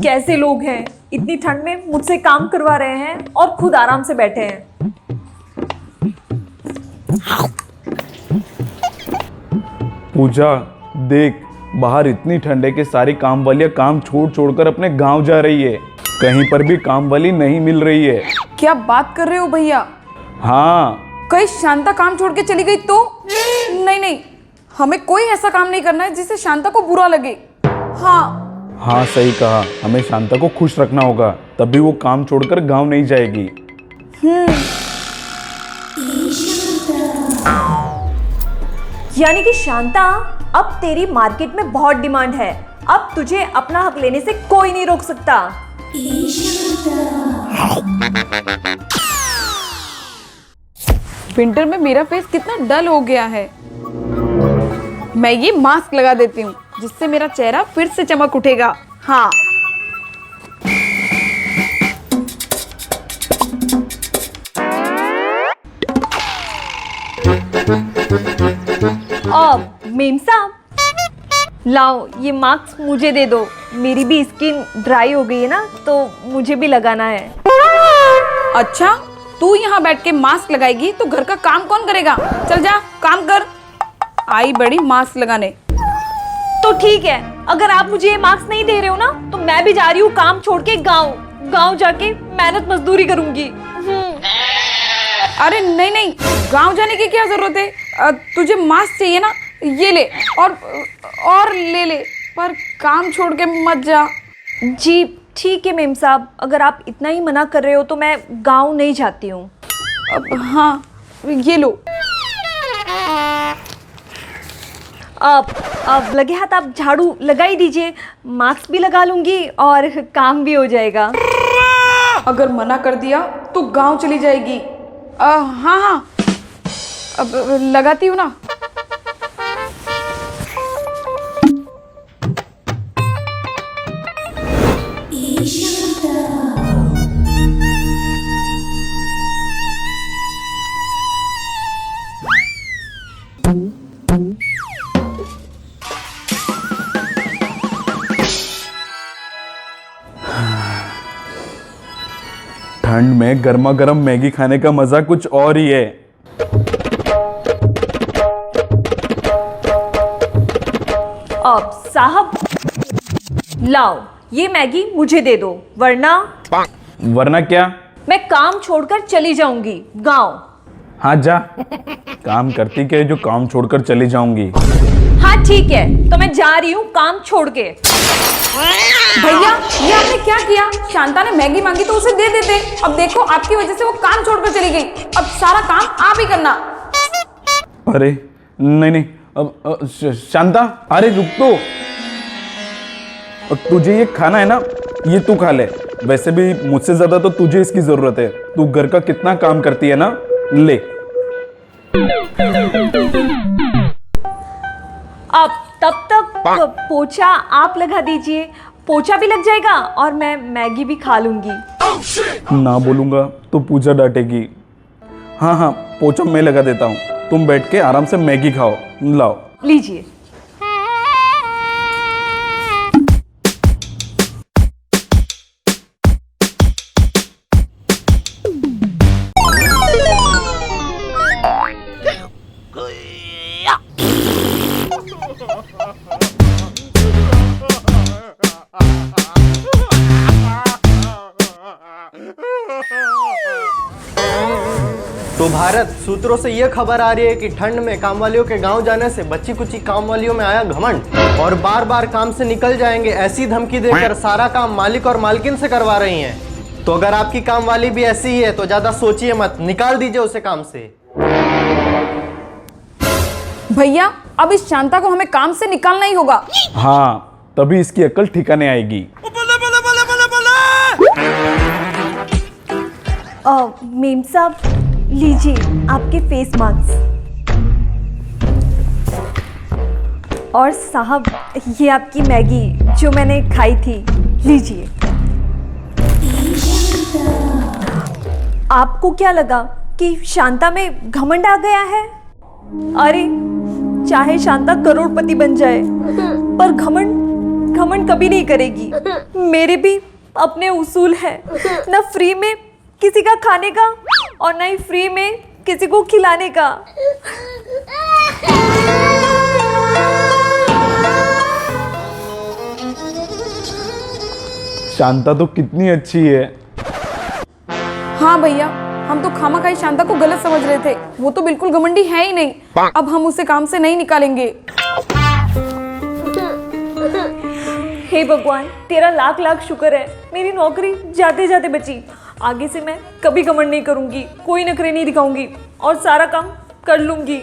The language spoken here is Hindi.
कैसे लोग हैं, इतनी ठंड में मुझसे काम करवा रहे हैं और खुद आराम से बैठे हैं। पूजा देख, बाहर इतनी ठंड है कि सारी काम वालियाँ काम छोड़ छोड़कर अपने गांव जा रही है। कहीं पर भी काम वाली नहीं मिल रही है। क्या बात कर रहे हो भैया? हाँ। कहीं शांता काम छोड़ के चली गई तो? नहीं नहीं, हमें कोई ऐसा काम नहीं करना है जिससे शांता को बुरा लगे। हाँ सही कहा, हमें शांता को खुश रखना होगा, तभी वो काम छोड़कर गांव नहीं जाएगी। यानी कि शांता, अब तेरी मार्केट में बहुत डिमांड है। अब तुझे अपना हक लेने से कोई नहीं रोक सकता। विंटर में मेरा फेस कितना डल हो गया है। मैं ये मास्क लगा देती हूँ जिससे मेरा चेहरा फिर से चमक उठेगा। हाँ, अब मेम साहब, लाओ ये मास्क मुझे दे दो। मेरी भी स्किन ड्राई हो गई है ना, तो मुझे भी लगाना है। अच्छा, तू यहाँ बैठ के मास्क लगाएगी तो घर का काम कौन करेगा? चल जा काम कर। आई बड़ी मास्क लगाने। तो ठीक है, अगर आप मुझे ये मास्क नहीं दे रहे हो ना, तो मैं भी जा रही हूँ काम छोड़ के गाँव जाके मेहनत मजदूरी करूंगी। अरे नहीं नहीं, गांव जाने की क्या जरूरत है? तुझे मास्क चाहिए ना, ये ले और ले, पर काम छोड़ के मत जा। जी ठीक है मेम साहब, अगर आप इतना ही मना कर रहे हो तो मैं गांव नहीं जाती हूँ। हाँ, ये लो। अब लगे हाथ आप झाड़ू लगा ही दीजिए, मास्क भी लगा लूंगी और काम भी हो जाएगा। अगर मना कर दिया तो गांव चली जाएगी। हाँ, अब लगाती हूँ ना। ठंड में गर्मा गर्म मैगी खाने का मजा कुछ और ही है। अब साहब, लाओ ये मैगी मुझे दे दो, वरना क्या? मैं काम छोड़कर चली जाऊंगी गांव। हाँ जा, काम करती के जो काम छोड़कर चली जाऊंगी। हाँ ठीक है, तो मैं जा रही हूँ काम छोड़ के। भैया, ये आपने क्या किया? शांता ने मैगी मांगी तो उसे दे देते। अब देखो, आपकी वजह से वो काम छोड़कर चली गई। अब सारा काम आप ही करना। अरे नहीं, अब शांता, अरे रुक तो। तुझे ये खाना है ना, ये तू खा ले। वैसे भी मुझसे ज्यादा तो तुझे इसकी जरूरत है। तू घर का कितना काम करती है ना, ले। अब तब तक पोछा आप लगा दीजिए, पोछा भी लग जाएगा और मैं मैगी भी खा लूंगी। ना बोलूंगा तो पूजा डांटेगी। हाँ, पोछा मैं लगा देता हूँ, तुम बैठ के आराम से मैगी खाओ। लाओ, लीजिए। तो भारत, सूत्रों से यह खबर आ रही है कि ठंड में काम वालियों के गांव जाने से बच्ची कुची काम वालियों में आया घमंड और बार बार काम से निकल जाएंगे ऐसी धमकी देकर सारा काम मालिक और मालकिन से करवा रही हैं। तो अगर आपकी काम वाली भी ऐसी ही है तो ज्यादा सोचिए मत, निकाल दीजिए उसे काम से। भैया, अब इस शांता को हमें काम से निकालना ही होगा। हाँ, तभी इसकी अक्ल ठिकाने आएगी। मेम साहब, लीजिए आपके फेस मास्क। और साहब, ये आपकी मैगी जो मैंने खाई थी, लीजिए। आपको क्या लगा कि शांता में घमंड आ गया है? अरे, चाहे शांता करोड़पति बन जाए, पर घमंड घमंड कभी नहीं करेगी। मेरे भी अपने उसूल है, ना फ्री में किसी का खाने का और ना ही फ्री में किसी को खिलाने का। शांता तो कितनी अच्छी है। हाँ भैया, हम तो खामखाई शांता को गलत समझ रहे थे। वो तो बिल्कुल घमंडी है ही नहीं। अब हम उसे काम से नहीं निकालेंगे। हे भगवान, तेरा लाख लाख शुक्र है, मेरी नौकरी जाते जाते बची। आगे से मैं कभी घमंड नहीं करूंगी, कोई नखरे नहीं दिखाऊंगी और सारा काम कर लूंगी।